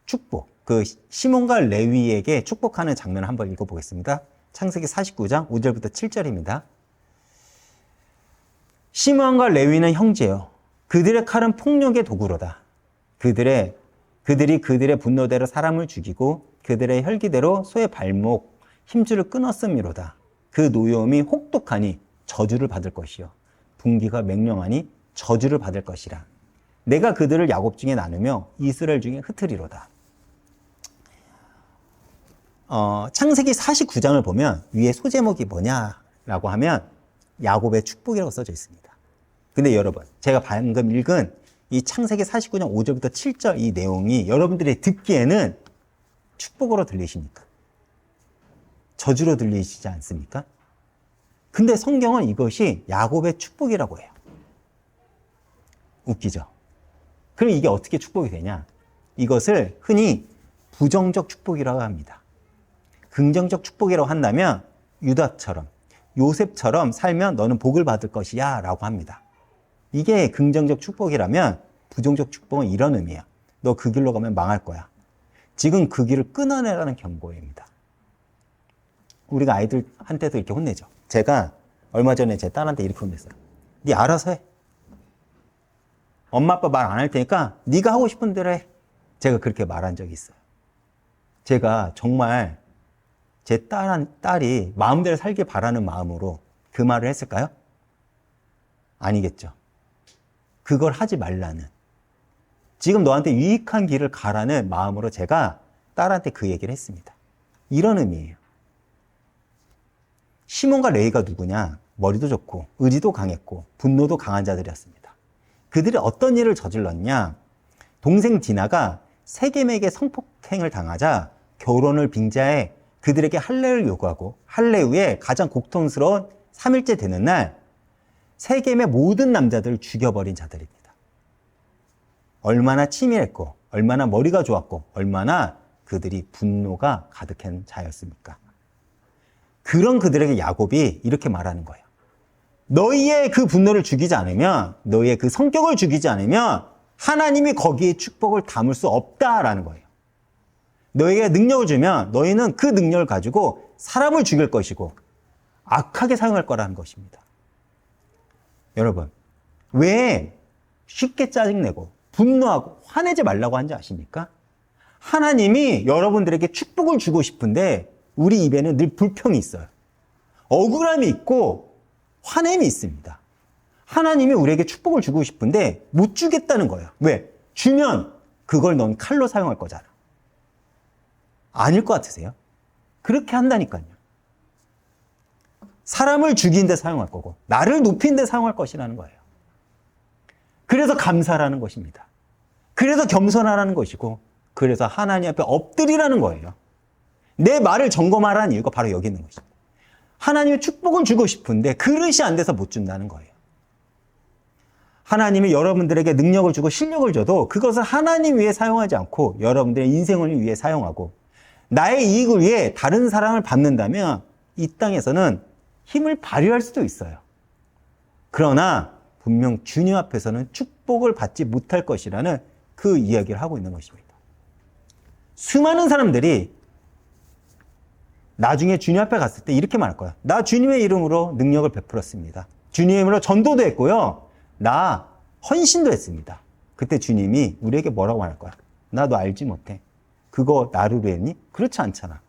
축복, 그 시몬과 레위에게 축복하는 장면을 한번 읽어보겠습니다. 창세기 49장 5절부터 7절입니다. 시몬과 레위는 형제요. 그들의 칼은 폭력의 도구로다. 그들이 그들의 분노대로 사람을 죽이고 그들의 혈기대로 소의 발목 힘줄을 끊었음이로다. 그 노여움이 혹독하니 저주를 받을 것이요 분기가 맹령하니 저주를 받을 것이라. 내가 그들을 야곱 중에 나누며 이스라엘 중에 흩으리로다. 창세기 49장을 보면 위에 소제목이 뭐냐라고 하면 야곱의 축복이라고 써져 있습니다. 근데 여러분, 제가 방금 읽은 이 창세기 49장 5절부터 7절 이 내용이 여러분들이 듣기에는 축복으로 들리십니까? 저주로 들리시지 않습니까? 근데 성경은 이것이 야곱의 축복이라고 해요. 웃기죠? 그럼 이게 어떻게 축복이 되냐? 이것을 흔히 부정적 축복이라고 합니다. 긍정적 축복이라고 한다면 유다처럼, 요셉처럼 살면 너는 복을 받을 것이야 라고 합니다. 이게 긍정적 축복이라면 부정적 축복은 이런 의미야. 너 그 길로 가면 망할 거야. 지금 그 길을 끊어내라는 경고입니다. 우리가 아이들한테도 이렇게 혼내죠. 제가 얼마 전에 제 딸한테 이렇게 혼냈어요. 네 알아서 해. 엄마 아빠 말 안 할 테니까 네가 하고 싶은 대로 해. 제가 그렇게 말한 적이 있어요. 제가 정말 제 딸이 마음대로 살길 바라는 마음으로 그 말을 했을까요? 아니겠죠. 그걸 하지 말라는, 지금 너한테 유익한 길을 가라는 마음으로 제가 딸한테 그 얘기를 했습니다. 이런 의미예요. 시몬과 레위가 누구냐? 머리도 좋고 의지도 강했고 분노도 강한 자들이었습니다. 그들이 어떤 일을 저질렀냐? 동생 디나가 세겜에게 성폭행을 당하자 결혼을 빙자해 그들에게 할례를 요구하고 할례 후에 가장 고통스러운 3일째 되는 날 세겜의 모든 남자들을 죽여버린 자들입니다. 얼마나 치밀했고 얼마나 머리가 좋았고 얼마나 그들이 분노가 가득한 자였습니까? 그런 그들에게 야곱이 이렇게 말하는 거예요. 너희의 그 분노를 죽이지 않으면, 너희의 그 성격을 죽이지 않으면 하나님이 거기에 축복을 담을 수 없다라는 거예요. 너희에게 능력을 주면 너희는 그 능력을 가지고 사람을 죽일 것이고 악하게 사용할 거라는 것입니다. 여러분, 왜 쉽게 짜증내고 분노하고 화내지 말라고 하는지 아십니까? 하나님이 여러분들에게 축복을 주고 싶은데 우리 입에는 늘 불평이 있어요. 억울함이 있고 화냄이 있습니다. 하나님이 우리에게 축복을 주고 싶은데 못 주겠다는 거예요. 왜? 주면 그걸 넌 칼로 사용할 거잖아. 아닐 것 같으세요? 그렇게 한다니까요. 사람을 죽이는 데 사용할 거고 나를 높이는 데 사용할 것이라는 거예요. 그래서 감사라는 것입니다. 그래서 겸손하라는 것이고 그래서 하나님 앞에 엎드리라는 거예요. 내 말을 점검하라는 이유가 바로 여기 있는 것입니다. 하나님의 축복을 주고 싶은데 그릇이 안 돼서 못 준다는 거예요. 하나님이 여러분들에게 능력을 주고 실력을 줘도 그것을 하나님 위해 사용하지 않고 여러분들의 인생을 위해 사용하고 나의 이익을 위해 다른 사랑을 받는다면 이 땅에서는 힘을 발휘할 수도 있어요. 그러나 분명 주님 앞에서는 축복을 받지 못할 것이라는 그 이야기를 하고 있는 것입니다. 수많은 사람들이 나중에 주님 앞에 갔을 때 이렇게 말할 거야. 나 주님의 이름으로 능력을 베풀었습니다. 주님의 이름으로 전도도 했고요. 나 헌신도 했습니다. 그때 주님이 우리에게 뭐라고 말할 거야? 나 너 알지 못해. 그거 나를 위해 했니? 그렇지 않잖아.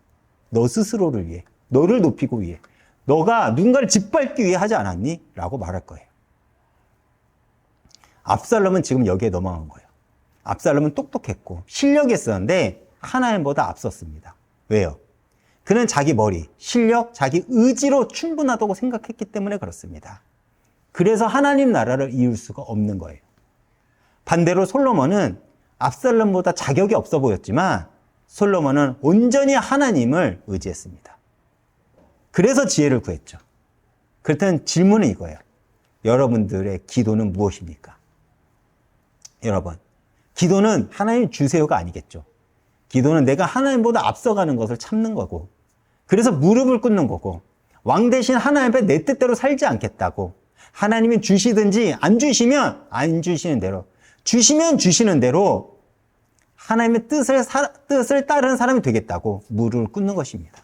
너 스스로를 위해, 너를 높이고 위해, 너가 누군가를 짓밟기 위해 하지 않았니? 라고 말할 거예요. 압살롬은 지금 여기에 넘어간 거예요. 압살롬은 똑똑했고 실력이 있었는데 하나님보다 앞섰습니다. 왜요? 그는 자기 머리, 실력, 자기 의지로 충분하다고 생각했기 때문에 그렇습니다. 그래서 하나님 나라를 이룰 수가 없는 거예요. 반대로 솔로몬은 압살롬보다 자격이 없어 보였지만 솔로몬은 온전히 하나님을 의지했습니다. 그래서 지혜를 구했죠. 그렇다면 질문은 이거예요. 여러분들의 기도는 무엇입니까? 여러분, 기도는 하나님 주세요가 아니겠죠. 기도는 내가 하나님보다 앞서가는 것을 참는 거고, 그래서 무릎을 꿇는 거고, 왕 대신 하나님 앞에 내 뜻대로 살지 않겠다고, 하나님이 주시든지 안 주시면 안 주시는 대로, 주시면 주시는 대로 하나님의 뜻을 따르는 사람이 되겠다고 무릎을 꿇는 것입니다.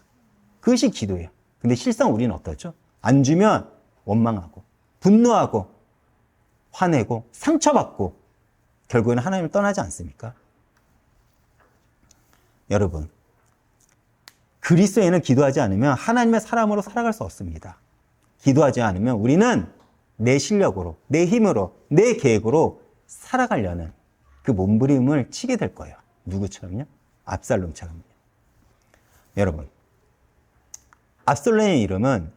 그것이 기도예요. 근데 실상 우리는 어떻죠? 안 주면 원망하고, 분노하고, 화내고, 상처받고, 결국에는 하나님을 떠나지 않습니까? 여러분, 그리스도인은 기도하지 않으면 하나님의 사람으로 살아갈 수 없습니다. 기도하지 않으면 우리는 내 실력으로, 내 힘으로, 내 계획으로 살아가려는 그 몸부림을 치게 될 거예요. 누구처럼요? 압살롬처럼요. 여러분, 압살롬의 이름은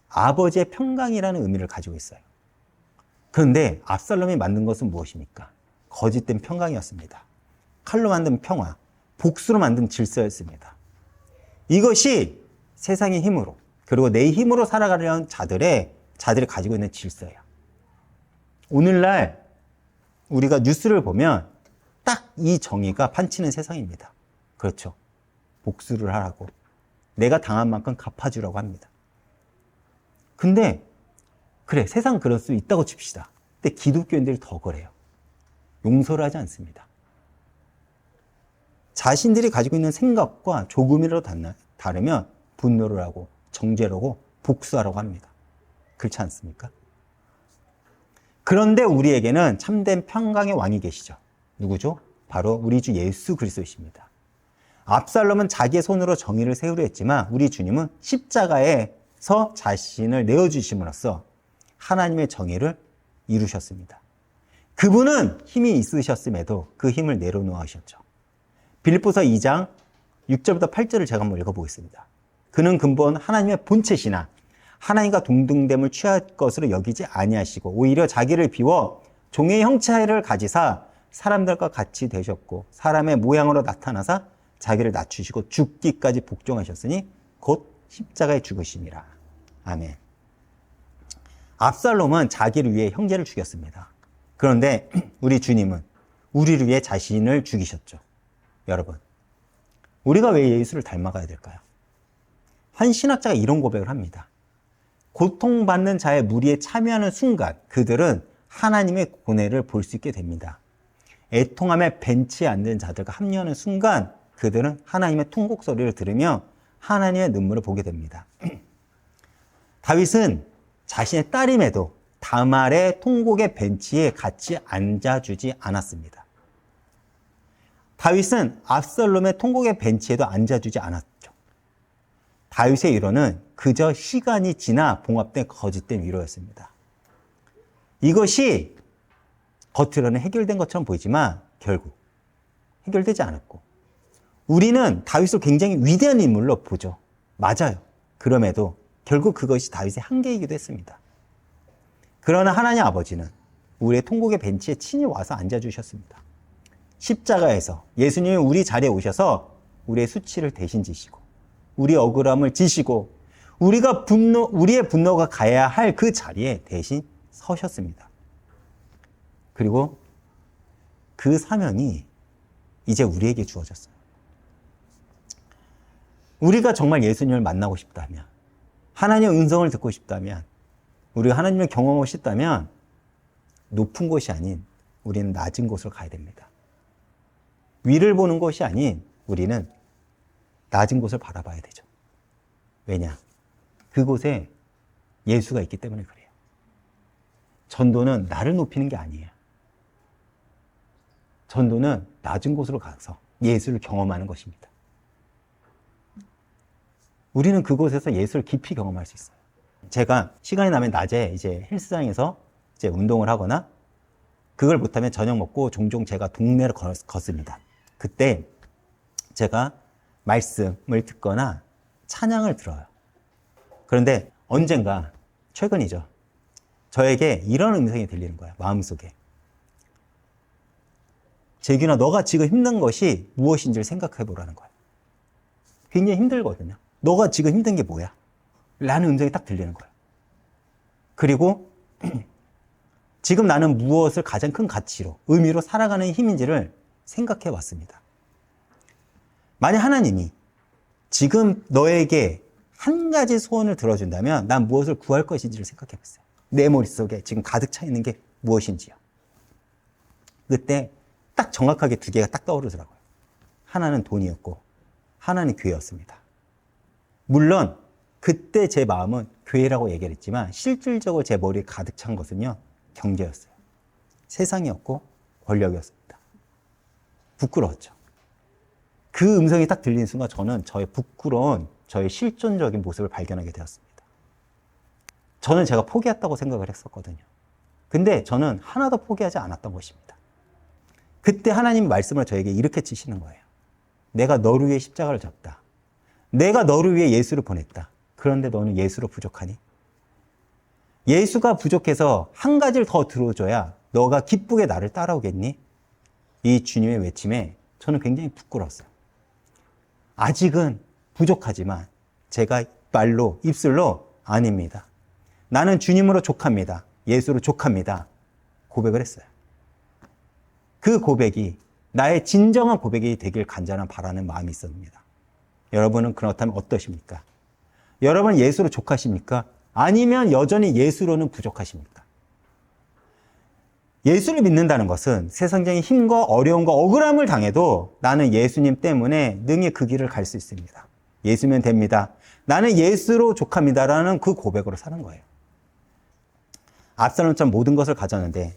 아버지의 평강이라는 의미를 가지고 있어요. 그런데 압살롬이 만든 것은 무엇입니까? 거짓된 평강이었습니다. 칼로 만든 평화, 복수로 만든 질서였습니다. 이것이 세상의 힘으로, 그리고 내 힘으로 살아가려는 자들이 가지고 있는 질서예요. 오늘날 우리가 뉴스를 보면 딱 이 정의가 판치는 세상입니다. 그렇죠. 복수를 하라고. 내가 당한 만큼 갚아주라고 합니다. 근데 그래, 세상 그럴 수 있다고 칩시다. 근데 기독교인들이 더 그래요. 용서를 하지 않습니다. 자신들이 가지고 있는 생각과 조금이라도 다르면 분노를 하고 정죄를 하고 복수하라고 합니다. 그렇지 않습니까? 그런데 우리에게는 참된 평강의 왕이 계시죠. 누구죠? 바로 우리 주 예수 그리스도이십니다. 압살롬은 자기의 손으로 정의를 세우려 했지만 우리 주님은 십자가에서 자신을 내어주심으로써 하나님의 정의를 이루셨습니다. 그분은 힘이 있으셨음에도 그 힘을 내려놓으셨죠. 빌립보서 2장 6절부터 8절을 제가 한번 읽어보겠습니다. 그는 근본 하나님의 본체시나 하나님과 동등됨을 취할 것으로 여기지 아니하시고 오히려 자기를 비워 종의 형체를 가지사 사람들과 같이 되셨고 사람의 모양으로 나타나사 자기를 낮추시고 죽기까지 복종하셨으니 곧 십자가에 죽으심이라. 아멘. 압살롬은 자기를 위해 형제를 죽였습니다. 그런데 우리 주님은 우리를 위해 자신을 죽이셨죠. 여러분, 우리가 왜 예수를 닮아가야 될까요? 한 신학자가 이런 고백을 합니다. 고통받는 자의 무리에 참여하는 순간 그들은 하나님의 고뇌를 볼 수 있게 됩니다. 애통함에 벤치에 앉은 자들과 합류하는 순간 그들은 하나님의 통곡 소리를 들으며 하나님의 눈물을 보게 됩니다. 다윗은 자신의 딸임에도 다말의 통곡의 벤치에 같이 앉아주지 않았습니다. 다윗은 압살롬의 통곡의 벤치에도 앉아주지 않았죠. 다윗의 위로는 그저 시간이 지나 봉합된 거짓된 위로였습니다. 이것이 겉으로는 해결된 것처럼 보이지만 결국 해결되지 않았고 우리는 다윗을 굉장히 위대한 인물로 보죠. 맞아요. 그럼에도 결국 그것이 다윗의 한계이기도 했습니다. 그러나 하나님 아버지는 우리의 통곡의 벤치에 친히 와서 앉아주셨습니다. 십자가에서 예수님이 우리 자리에 오셔서 우리의 수치를 대신 지시고 우리의 억울함을 지시고 우리의 분노가 가야 할 그 자리에 대신 서셨습니다. 그리고 그 사명이 이제 우리에게 주어졌어요. 우리가 정말 예수님을 만나고 싶다면, 하나님의 음성을 듣고 싶다면, 우리가 하나님을 경험하고 싶다면 높은 곳이 아닌 우리는 낮은 곳으로 가야 됩니다. 위를 보는 것이 아닌 우리는 낮은 곳을 바라봐야 되죠. 왜냐? 그곳에 예수가 있기 때문에 그래요. 전도는 나를 높이는 게 아니에요. 전도는 낮은 곳으로 가서 예수를 경험하는 것입니다. 우리는 그곳에서 예수를 깊이 경험할 수 있어요. 제가 시간이 나면 낮에 이제 헬스장에서 이제 운동을 하거나 그걸 못하면 저녁 먹고 종종 제가 동네를 걷습니다. 그때 제가 말씀을 듣거나 찬양을 들어요. 그런데 언젠가 최근이죠. 저에게 이런 음성이 들리는 거야. 마음속에. 재균아, 너가 지금 힘든 것이 무엇인지를 생각해 보라는 거야. 굉장히 힘들거든요. 너가 지금 힘든 게 뭐야? 라는 음성이 딱 들리는 거야. 그리고 지금 나는 무엇을 가장 큰 가치로, 의미로 살아가는 힘인지를 생각해 왔습니다. 만약 하나님이 지금 너에게 한 가지 소원을 들어준다면 난 무엇을 구할 것인지를 생각해 봤어요. 내 머릿속에 지금 가득 차 있는 게 무엇인지요. 그때 딱 정확하게 두 개가 딱 떠오르더라고요. 하나는 돈이었고 하나는 교회였습니다. 물론 그때 제 마음은 교회라고 얘기를 했지만 실질적으로 제 머리에 가득 찬 것은요, 경제였어요. 세상이었고 권력이었습니다. 부끄러웠죠. 그 음성이 딱 들리는 순간 저는 저의 부끄러운, 저의 실존적인 모습을 발견하게 되었습니다. 저는 제가 포기했다고 생각을 했었거든요. 근데 저는 하나도 포기하지 않았던 것입니다. 그때 하나님 말씀을 저에게 이렇게 치시는 거예요. 내가 너를 위해 십자가를 졌다. 내가 너를 위해 예수를 보냈다. 그런데 너는 예수로 부족하니? 예수가 부족해서 한 가지를 더 들어줘야 너가 기쁘게 나를 따라오겠니? 이 주님의 외침에 저는 굉장히 부끄러웠어요. 아직은 부족하지만 제가 말로, 입술로 아닙니다. 나는 주님으로 족합니다. 예수로 족합니다. 고백을 했어요. 그 고백이 나의 진정한 고백이 되길 간절한 바라는 마음이 있습니다. 여러분은 그렇다면 어떠십니까? 여러분 예수로 족하십니까? 아니면 여전히 예수로는 부족하십니까? 예수를 믿는다는 것은 세상적인 힘과 어려움과 억울함을 당해도 나는 예수님 때문에 능히 그 길을 갈 수 있습니다. 예수면 됩니다. 나는 예수로 족합니다라는 그 고백으로 사는 거예요. 압살롬처럼 모든 것을 가졌는데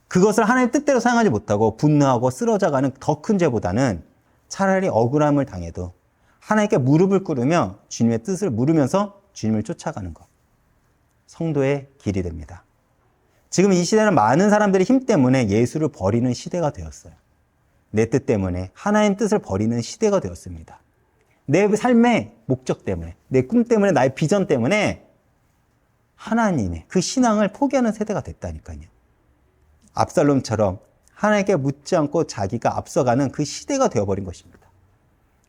그것을 하나님의 뜻대로 사용하지 못하고 분노하고 쓰러져가는 더 큰 죄보다는 차라리 억울함을 당해도 하나님께 무릎을 꿇으며 주님의 뜻을 물으면서 주님을 쫓아가는 것. 성도의 길이 됩니다. 지금 이 시대는 많은 사람들의 힘 때문에 예수를 버리는 시대가 되었어요. 내 뜻 때문에 하나님 뜻을 버리는 시대가 되었습니다. 내 삶의 목적 때문에, 내 꿈 때문에, 나의 비전 때문에 하나님의 그 신앙을 포기하는 세대가 됐다니까요. 압살롬처럼 하나님께 묻지 않고 자기가 앞서가는 그 시대가 되어버린 것입니다.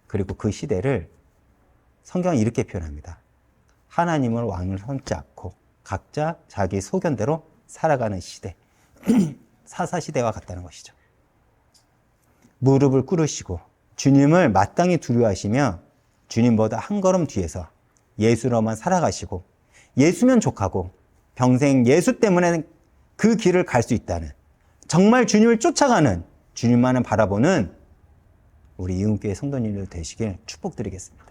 그리고 그 시대를 성경은 이렇게 표현합니다. 하나님을 왕을 삼지 않고 각자 자기 소견대로 살아가는 시대, 사사시대와 같다는 것이죠. 무릎을 꿇으시고 주님을 마땅히 두려워하시며 주님보다 한 걸음 뒤에서 예수로만 살아가시고 예수면 족하고 평생 예수 때문에 그 길을 갈 수 있다는, 정말 주님을 쫓아가는, 주님만을 바라보는 우리 이은교회 성도님들 되시길 축복드리겠습니다.